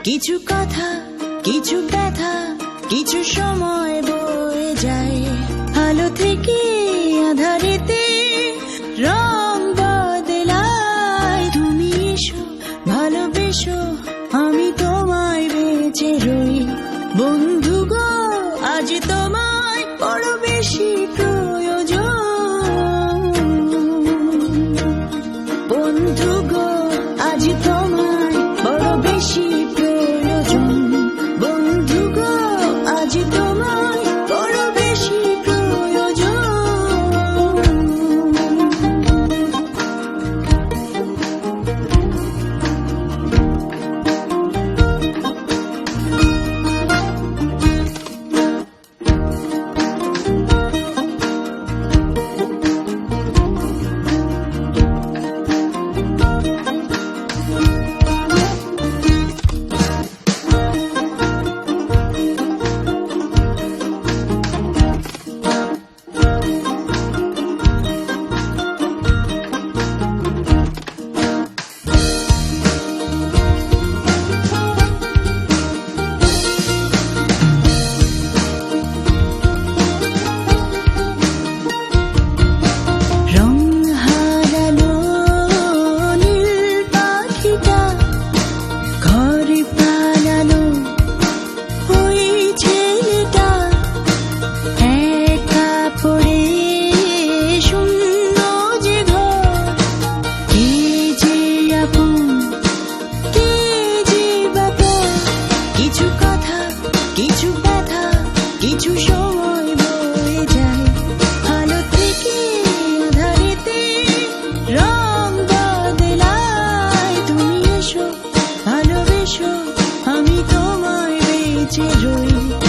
কিছু কথা, কিছু ব্যথা, কিছু সময় বয়ে যায়। আলো থেকে আঁধারেতে রং বদলায়। তুমি এসো, ভালোবেসো, আমি তোমায় বেঁচে রই। বন্ধু গো, আজ তোমায় বড় বেশি প্রয়োজন। বন্ধু গো, আজ তোমায় বড় বেশি প্রয়োজন। বন্ধু গো, আজ তোমায় বড় বেশি প্রয়োজন। কিছু ব্যথা, কিছু সময় বয়ে যায়। আলো থেকে আঁধারেতে রং বদলায়। তুমি এসো, ভালোবেসো, আমি তোমায় বেঁচে রই।